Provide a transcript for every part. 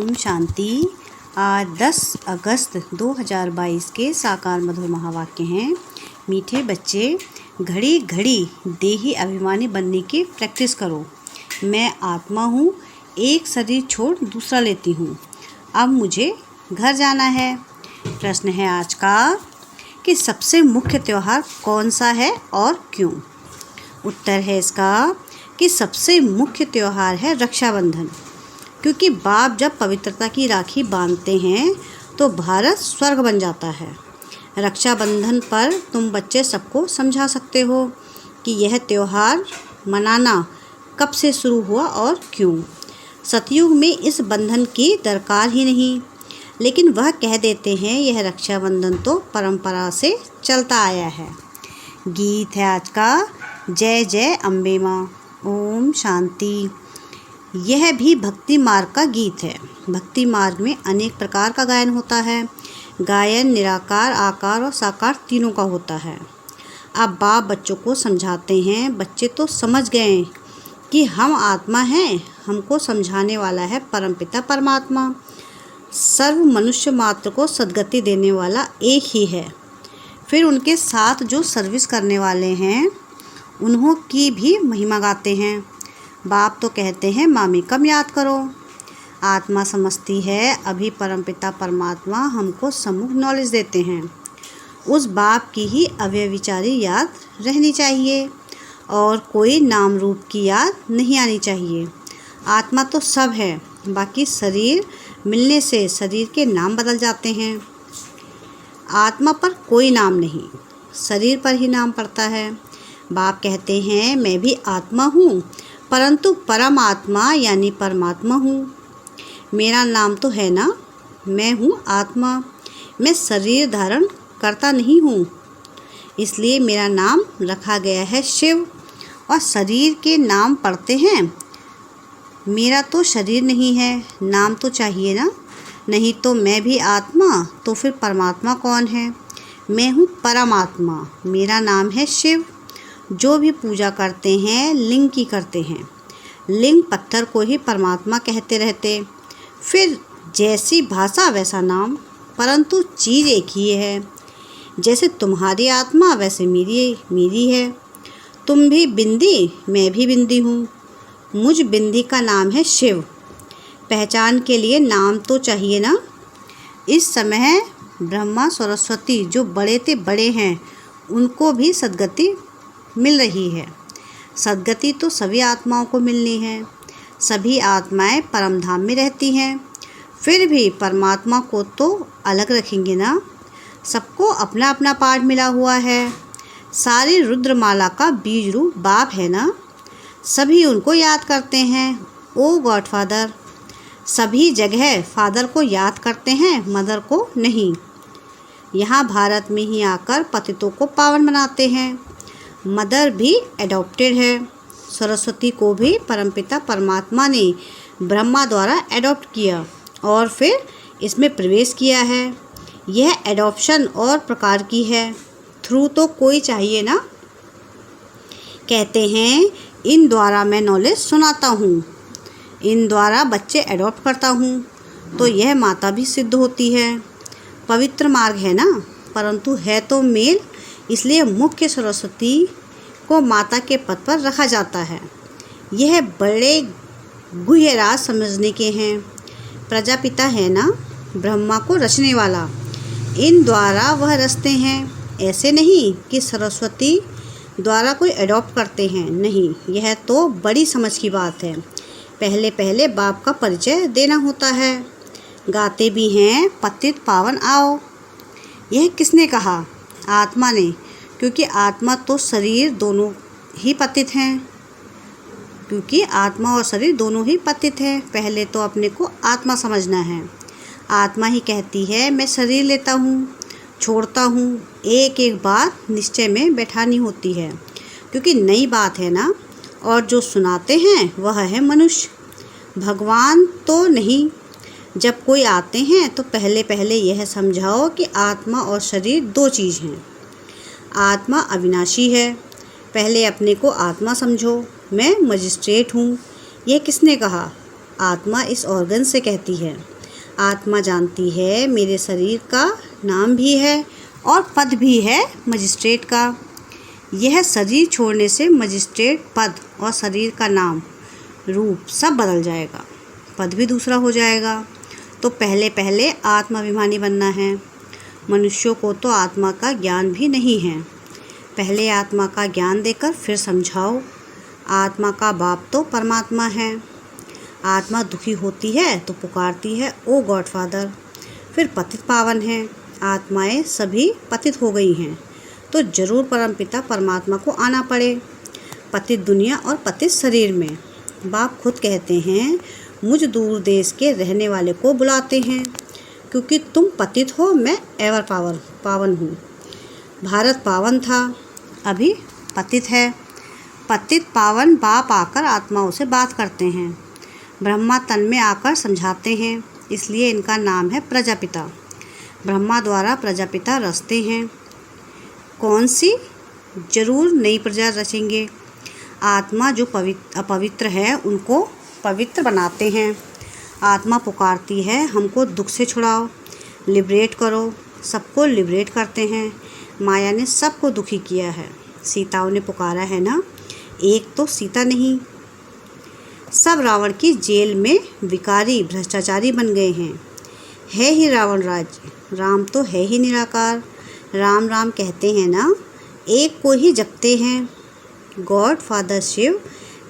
ओम शांति। आज 10 अगस्त 2022 के साकार मधुर महावाक्य हैं। मीठे बच्चे, घड़ी घड़ी देही अभिमानी बनने की प्रैक्टिस करो। मैं आत्मा हूँ, एक शरीर छोड़ दूसरा लेती हूँ। अब मुझे घर जाना है। प्रश्न है आज का कि सबसे मुख्य त्यौहार कौन सा है और क्यों। उत्तर है इसका कि सबसे मुख्य त्यौहार है रक्षाबंधन, क्योंकि बाप जब पवित्रता की राखी बांधते हैं तो भारत स्वर्ग बन जाता है। रक्षाबंधन पर तुम बच्चे सबको समझा सकते हो कि यह त्यौहार मनाना कब से शुरू हुआ और क्यों। सतयुग में इस बंधन की दरकार ही नहीं, लेकिन वह कह देते हैं यह रक्षाबंधन तो परंपरा से चलता आया है। गीत है आज का, जय जय अम्बे माँ। ओम शांति। यह भी भक्ति मार्ग का गीत है। भक्ति मार्ग में अनेक प्रकार का गायन होता है। गायन निराकार, आकार और साकार तीनों का होता है। अब बाप बच्चों को समझाते हैं। बच्चे तो समझ गए कि हम आत्मा हैं। हमको समझाने वाला है परमपिता परमात्मा। सर्व मनुष्य मात्र को सद्गति देने वाला एक ही है। फिर उनके साथ जो सर्विस करने वाले हैं उन्हों की भी महिमा गाते हैं। बाप तो कहते हैं मामी कम याद करो। आत्मा समझती है अभी परमपिता परमात्मा हमको सम्मुख नॉलेज देते हैं। उस बाप की ही अव्यभिचारी याद रहनी चाहिए और कोई नाम रूप की याद नहीं आनी चाहिए। आत्मा तो सब है, बाकी शरीर मिलने से शरीर के नाम बदल जाते हैं। आत्मा पर कोई नाम नहीं, शरीर पर ही नाम पड़ता है। बाप कहते हैं मैं भी आत्मा हूँ, परंतु परमात्मा यानी परमात्मा हूँ। मेरा नाम तो है ना, मैं हूँ आत्मा। मैं शरीर धारण करता नहीं हूँ, इसलिए मेरा नाम रखा गया है शिव। और शरीर के नाम पढ़ते हैं। मेरा तो शरीर नहीं है, नाम तो चाहिए ना। नहीं तो मैं भी आत्मा, तो फिर परमात्मा कौन है। मैं हूँ परमात्मा, मेरा नाम है शिव। जो भी पूजा करते हैं लिंग की करते हैं। लिंग पत्थर को ही परमात्मा कहते रहते। फिर जैसी भाषा वैसा नाम, परंतु चीज़ एक ही है। जैसे तुम्हारी आत्मा वैसे मेरी है। तुम भी बिंदी, मैं भी बिंदी हूँ। मुझ बिंदी का नाम है शिव। पहचान के लिए नाम तो चाहिए ना। इस समय ब्रह्मा सरस्वती जो बड़े ते बड़े हैं उनको भी सद्गति मिल रही है। सद्गति तो सभी आत्माओं को मिलनी है। सभी आत्माएं परमधाम में रहती हैं। फिर भी परमात्मा को तो अलग रखेंगे ना। सबको अपना अपना पाठ मिला हुआ है। सारी रुद्रमाला का बीज रूप बाप है ना। सभी उनको याद करते हैं, ओ गॉड फादर। सभी जगह फादर को याद करते हैं, मदर को नहीं। यहाँ भारत में ही आकर पतितों को पावन बनाते हैं। मदर भी एडॉप्टेड है। सरस्वती को भी परमपिता परमात्मा ने ब्रह्मा द्वारा एडॉप्ट किया और फिर इसमें प्रवेश किया है। यह एडॉप्शन और प्रकार की है। थ्रू तो कोई चाहिए ना। कहते हैं इन द्वारा मैं नॉलेज सुनाता हूँ, इन द्वारा बच्चे एडॉप्ट करता हूँ, तो यह माता भी सिद्ध होती है। पवित्र मार्ग है ना, परंतु है तो मेल, इसलिए मुख्य सरस्वती को माता के पद पर रखा जाता है। यह बड़े गुह्य राज समझने के हैं। प्रजापिता है ना, ब्रह्मा को रचने वाला, इन द्वारा वह रचते हैं। ऐसे नहीं कि सरस्वती द्वारा कोई एडॉप्ट करते हैं, नहीं, यह तो बड़ी समझ की बात है। पहले पहले बाप का परिचय देना होता है। गाते भी हैं पतित पावन आओ। यह किसने कहा? आत्मा ने, क्योंकि आत्मा तो शरीर दोनों ही पतित हैं। क्योंकि आत्मा और शरीर दोनों ही पतित हैं। पहले तो अपने को आत्मा समझना है। आत्मा ही कहती है मैं शरीर लेता हूँ, छोड़ता हूँ। एक एक बात निश्चय में बैठानी होती है, क्योंकि नई बात है ना। और जो सुनाते हैं वह है मनुष्य, भगवान तो नहीं। जब कोई आते हैं तो पहले पहले यह समझाओ कि आत्मा और शरीर दो चीज़ हैं। आत्मा अविनाशी है। पहले अपने को आत्मा समझो। मैं मजिस्ट्रेट हूँ। यह किसने कहा? आत्मा इस ऑर्गन से कहती है। आत्मा जानती है मेरे शरीर का नाम भी है और पद भी है मजिस्ट्रेट का। यह शरीर छोड़ने से मजिस्ट्रेट पद और शरीर का नाम रूप सब बदल जाएगा, पद भी दूसरा हो जाएगा। तो पहले पहले आत्माभिमानी बनना है। मनुष्यों को तो आत्मा का ज्ञान भी नहीं है। पहले आत्मा का ज्ञान देकर फिर समझाओ। आत्मा का बाप तो परमात्मा है। आत्मा दुखी होती है तो पुकारती है, ओ गॉडफादर। फिर पतित पावन है। आत्माएं सभी पतित हो गई हैं तो जरूर परमपिता परमात्मा को आना पड़े, पतित दुनिया और पतित शरीर में। बाप खुद कहते हैं, मुझ दूर देश के रहने वाले को बुलाते हैं, क्योंकि तुम पतित हो, मैं एवर पावन हूँ। भारत पावन था, अभी पतित है। पतित पावन बाप आकर आत्माओं से बात करते हैं। ब्रह्मा तन में आकर समझाते हैं, इसलिए इनका नाम है प्रजापिता। ब्रह्मा द्वारा प्रजापिता रचते हैं। कौन सी? जरूर नई प्रजा रचेंगे। आत्मा जो अपवित्र है उनको पवित्र बनाते हैं। आत्मा पुकारती है, हमको दुख से छुड़ाओ, लिबरेट करो। सबको लिबरेट करते हैं। माया ने सबको दुखी किया है। सीताओं ने पुकारा है ना, एक तो सीता नहीं। सब रावण की जेल में विकारी भ्रष्टाचारी बन गए हैं। है ही रावण राज्य, राम तो है ही निराकार। राम राम कहते हैं ना, एक को ही जपते हैं। गॉड फादर शिव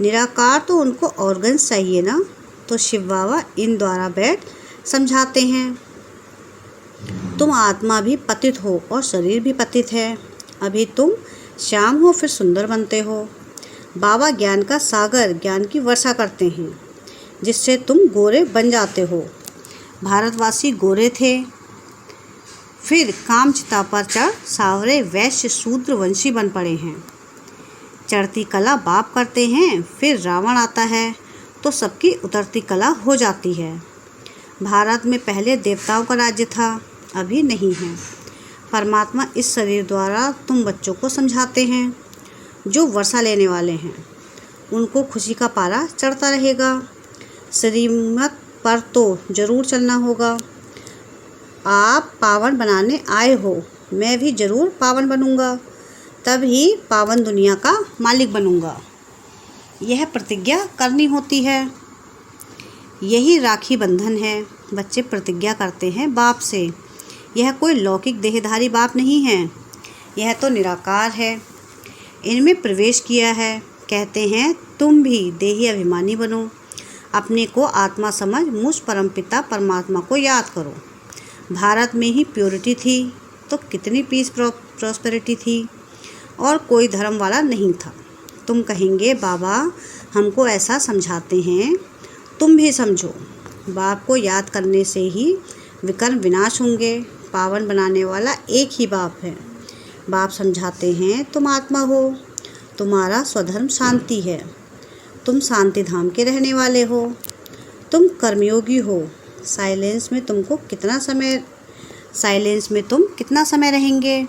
निराकार, तो उनको ऑर्गन्स चाहिए ना, तो शिव बाबा इन द्वारा बैठ समझाते हैं। तुम आत्मा भी पतित हो और शरीर भी पतित है। अभी तुम श्याम हो फिर सुंदर बनते हो। बाबा ज्ञान का सागर, ज्ञान की वर्षा करते हैं, जिससे तुम गोरे बन जाते हो। भारतवासी गोरे थे, फिर कामचिता पर चढ़ सावरे वैश्य शूद्र वंशी बन पड़े हैं। चढ़ती कला बाप करते हैं, फिर रावण आता है तो सबकी उतरती कला हो जाती है। भारत में पहले देवताओं का राज्य था, अभी नहीं है। परमात्मा इस शरीर द्वारा तुम बच्चों को समझाते हैं। जो वर्षा लेने वाले हैं उनको खुशी का पारा चढ़ता रहेगा। श्रीमत पर तो जरूर चलना होगा। आप पावन बनाने आए हो, मैं भी जरूर पावन बनूंगा, तभी पावन दुनिया का मालिक बनूंगा। यह प्रतिज्ञा करनी होती है। यही राखी बंधन है। बच्चे प्रतिज्ञा करते हैं बाप से। यह कोई लौकिक देहधारी बाप नहीं है, यह तो निराकार है। इनमें प्रवेश किया है। कहते हैं तुम भी देही अभिमानी बनो, अपने को आत्मा समझ मुझ परमपिता परमात्मा को याद करो। भारत में ही प्योरिटी थी तो कितनी पीस प्रॉस्पेरिटी थी, और कोई धर्म वाला नहीं था। तुम कहेंगे बाबा हमको ऐसा समझाते हैं, तुम भी समझो। बाप को याद करने से ही विकर्म विनाश होंगे। पावन बनाने वाला एक ही बाप है। बाप समझाते हैं तुम आत्मा हो, तुम्हारा स्वधर्म शांति है, तुम शांति धाम के रहने वाले हो, तुम कर्मयोगी हो। साइलेंस में तुम कितना समय रहेंगे?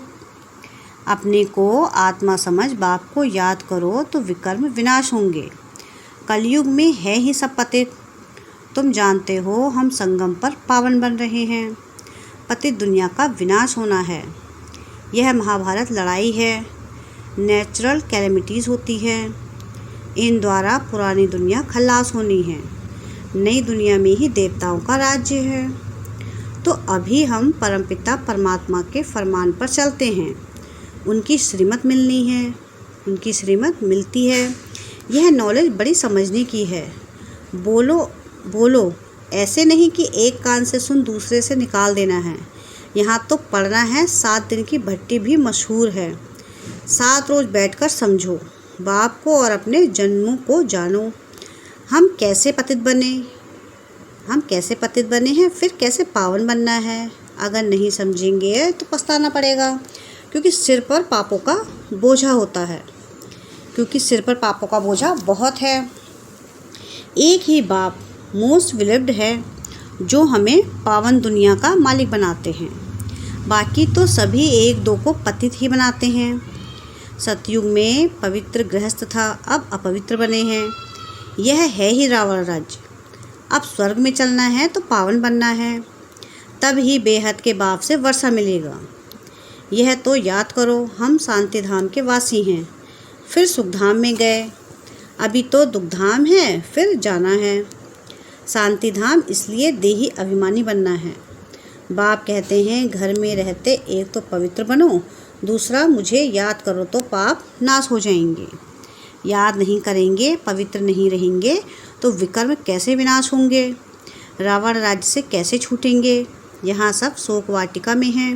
अपने को आत्मा समझ बाप को याद करो तो विकर्म विनाश होंगे। कलयुग में है ही सब पतित। तुम जानते हो हम संगम पर पावन बन रहे हैं। पतित दुनिया का विनाश होना है। यह महाभारत लड़ाई है। नेचुरल कैलेमिटीज़ होती है, इन द्वारा पुरानी दुनिया खल्लास होनी है। नई दुनिया में ही देवताओं का राज्य है। तो अभी हम परमपिता परमात्मा के फरमान पर चलते हैं। उनकी श्रीमत मिलनी है, उनकी श्रीमत मिलती है। यह नॉलेज बड़ी समझने की है। बोलो ऐसे नहीं कि एक कान से सुन दूसरे से निकाल देना है। यहाँ तो पढ़ना है। 7 दिन की भट्टी भी मशहूर है। 7 रोज़ बैठकर समझो बाप को और अपने जन्मों को जानो। हम कैसे पतित बने हैं, फिर कैसे पावन बनना है। अगर नहीं समझेंगे तो पछताना पड़ेगा, क्योंकि सिर पर पापों का बोझा बहुत है। एक ही बाप मोस्ट विलिव्ड है जो हमें पावन दुनिया का मालिक बनाते हैं। बाकी तो सभी एक दो को पतित ही बनाते हैं। सतयुग में पवित्र गृहस्थ था, अब अपवित्र बने हैं। यह है ही रावण राज्य। अब स्वर्ग में चलना है तो पावन बनना है, तब ही बेहद के बाप से वर्षा मिलेगा। यह तो याद करो, हम शांति धाम के वासी हैं, फिर सुखधाम में गए, अभी तो दुखधाम है, फिर जाना है। शांति धाम इसलिए देही अभिमानी बनना है। बाप कहते हैं घर में रहते एक तो पवित्र बनो, दूसरा मुझे याद करो तो पाप नाश हो जाएंगे। याद नहीं करेंगे, पवित्र नहीं रहेंगे तो विकर्म कैसे विनाश होंगे, रावण राज्य से कैसे छूटेंगे। यहाँ सब शोक वाटिका में है।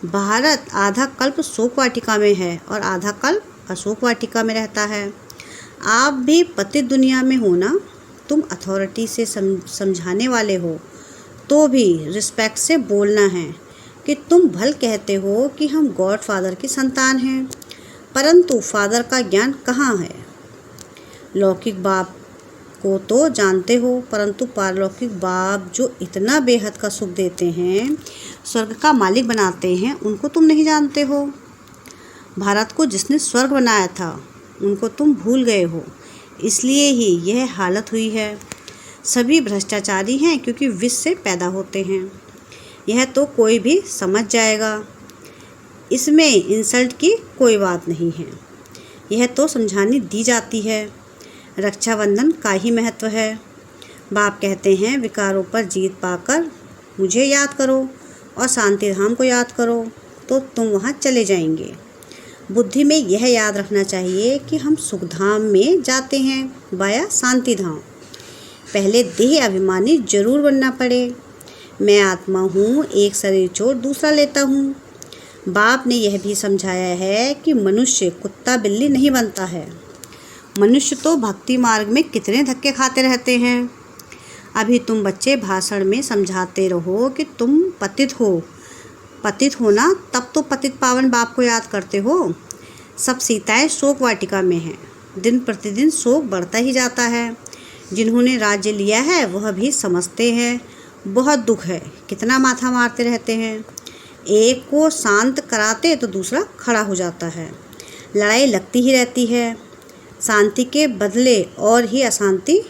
भारत आधा कल्प शोक वाटिका में है और आधा कल्प अशोक वाटिका में रहता है। आप भी पतित दुनिया में हो ना। तुम अथॉरिटी से समझाने वाले हो तो भी रिस्पेक्ट से बोलना है कि तुम भल कहते हो कि हम गॉड फादर की संतान हैं, परंतु फादर का ज्ञान कहाँ है। लौकिक बाप को तो जानते हो, परंतु पारलौकिक बाप जो इतना बेहद का सुख देते हैं, स्वर्ग का मालिक बनाते हैं, उनको तुम नहीं जानते हो। भारत को जिसने स्वर्ग बनाया था उनको तुम भूल गए हो, इसलिए ही यह हालत हुई है। सभी भ्रष्टाचारी हैं क्योंकि विष से पैदा होते हैं। यह तो कोई भी समझ जाएगा, इसमें इंसल्ट की कोई बात नहीं है। यह तो समझानी दी जाती है। रक्षाबंधन का ही महत्व है। बाप कहते हैं विकारों पर जीत पाकर मुझे याद करो और शांति धाम को याद करो तो तुम वहाँ चले जाएंगे। बुद्धि में यह याद रखना चाहिए कि हम सुखधाम में जाते हैं वाया शांति धाम। पहले देह अभिमानी जरूर बनना पड़े। मैं आत्मा हूँ, एक शरीर छोड़ दूसरा लेता हूँ। बाप ने यह भी समझाया है कि मनुष्य कुत्ता बिल्ली नहीं बनता है। मनुष्य तो भक्ति मार्ग में कितने धक्के खाते रहते हैं। अभी तुम बच्चे भाषण में समझाते रहो कि तुम पतित हो ना, तब तो पतित पावन बाप को याद करते हो। सब सीताएं शोक वाटिका में हैं। दिन प्रतिदिन शोक बढ़ता ही जाता है। जिन्होंने राज्य लिया है वह भी समझते हैं बहुत दुख है, कितना माथा मारते रहते हैं। एक को शांत कराते तो दूसरा खड़ा हो जाता है। लड़ाई लगती ही रहती है। शांति के बदले और ही अशांति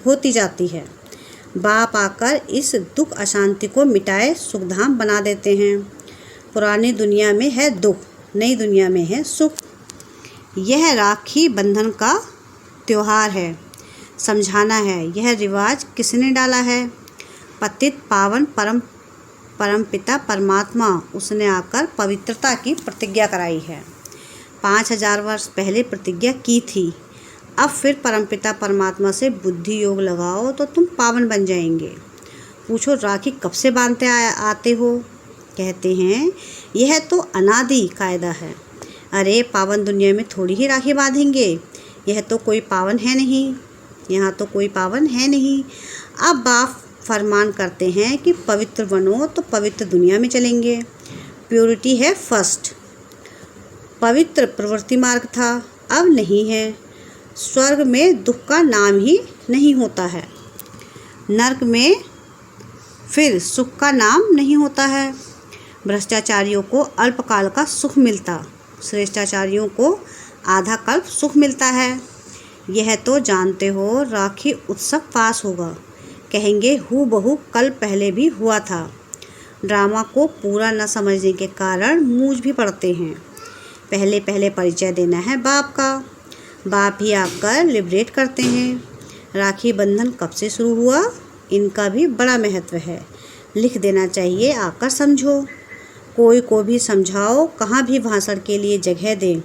होती जाती है। बाप आकर इस दुख अशांति को मिटाए सुखधाम बना देते हैं। पुरानी दुनिया में है दुख, नई दुनिया में है सुख। यह राखी बंधन का त्योहार है, समझाना है। यह रिवाज किसने डाला है? पतित पावन परमपिता परमात्मा, उसने आकर पवित्रता की प्रतिज्ञा कराई है। 5000 वर्ष पहले प्रतिज्ञा की थी। अब फिर परमपिता परमात्मा से बुद्धि योग लगाओ तो तुम पावन बन जाएंगे। पूछो राखी कब से बांधते आते हो? कहते हैं यह तो अनादि कायदा है। अरे पावन दुनिया में थोड़ी ही राखी बांधेंगे, यह तो कोई पावन है नहीं, यहाँ तो कोई पावन है नहीं। अब बाप फरमान करते हैं कि पवित्र बनो तो पवित्र दुनिया में चलेंगे। प्योरिटी है फर्स्ट। पवित्र प्रवृत्ति मार्ग था, अब नहीं है। स्वर्ग में दुख का नाम ही नहीं होता है, नरक में फिर सुख का नाम नहीं होता है। भ्रष्टाचारियों को अल्पकाल का सुख मिलता, श्रेष्ठाचारियों को आधा कल्प सुख मिलता है। यह तो जानते हो राखी उत्सव पास होगा, कहेंगे हूबहू कल पहले भी हुआ था। ड्रामा को पूरा न समझने के कारण मूंझ भी पड़ते हैं। पहले पहले परिचय देना है बाप का। बाप ही आकर लिबरेट करते हैं। राखी बंधन कब से शुरू हुआ, इनका भी बड़ा महत्व है। लिख देना चाहिए, आकर समझो। कोई को भी समझाओ, कहाँ भी भाषण के लिए जगह दें।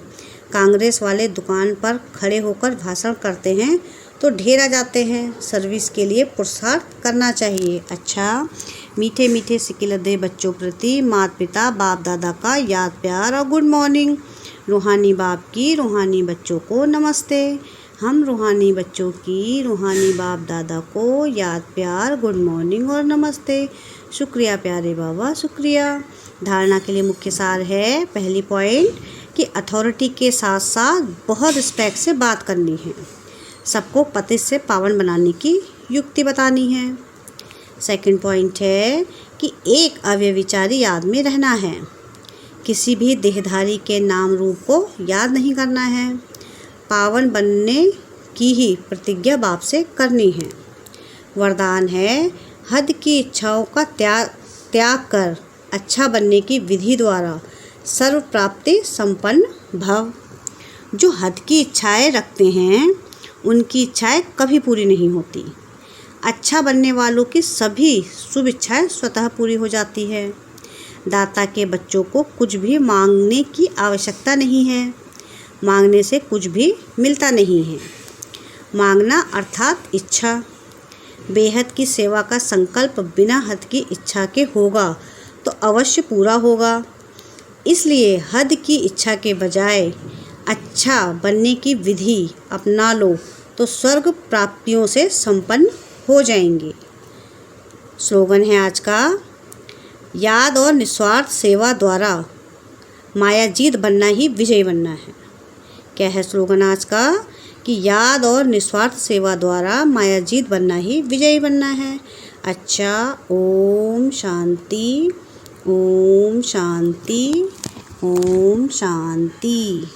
कांग्रेस वाले दुकान पर खड़े होकर भाषण करते हैं तो ढेर आ जाते हैं। सर्विस के लिए पुरुषार्थ करना चाहिए। अच्छा, मीठे मीठे सिकिलदे बच्चों प्रति माता पिता बाप दादा का याद प्यार और गुड मॉर्निंग। रूहानी बाप की रूहानी बच्चों को नमस्ते। हम रूहानी बच्चों की रूहानी बाप दादा को याद प्यार गुड मॉर्निंग और नमस्ते। शुक्रिया प्यारे बाबा, शुक्रिया। धारणा के लिए मुख्य सार है, पहली पॉइंट कि अथॉरिटी के साथ साथ बहुत रिस्पेक्ट से बात करनी है। सबको पतित से पावन बनाने की युक्ति बतानी है। सेकंड पॉइंट है कि एक अव्यभिचारी याद में रहना है। किसी भी देहधारी के नाम रूप को याद नहीं करना है। पावन बनने की ही प्रतिज्ञा बाप से करनी है। वरदान है, हद की इच्छाओं का त्याग कर अच्छा बनने की विधि द्वारा सर्व प्राप्ति संपन्न भव। जो हद की इच्छाएं रखते हैं उनकी इच्छाएं कभी पूरी नहीं होती। अच्छा बनने वालों की सभी शुभ इच्छाएं स्वतः पूरी हो जाती है। दाता के बच्चों को कुछ भी मांगने की आवश्यकता नहीं है। मांगने से कुछ भी मिलता नहीं है। मांगना अर्थात इच्छा। बेहद की सेवा का संकल्प बिना हद की इच्छा के होगा तो अवश्य पूरा होगा। इसलिए हद की इच्छा के बजाय अच्छा बनने की विधि अपना लो तो स्वर्ग प्राप्तियों से संपन्न हो जाएंगे। स्लोगन है आज का, याद और निस्वार्थ सेवा द्वारा मायाजीत बनना ही विजयी बनना है। क्या है स्लोगन आज का? कि याद और निस्वार्थ सेवा द्वारा मायाजीत बनना ही विजयी बनना है। अच्छा, ओम शांति, ओम शांति, ओम शांति।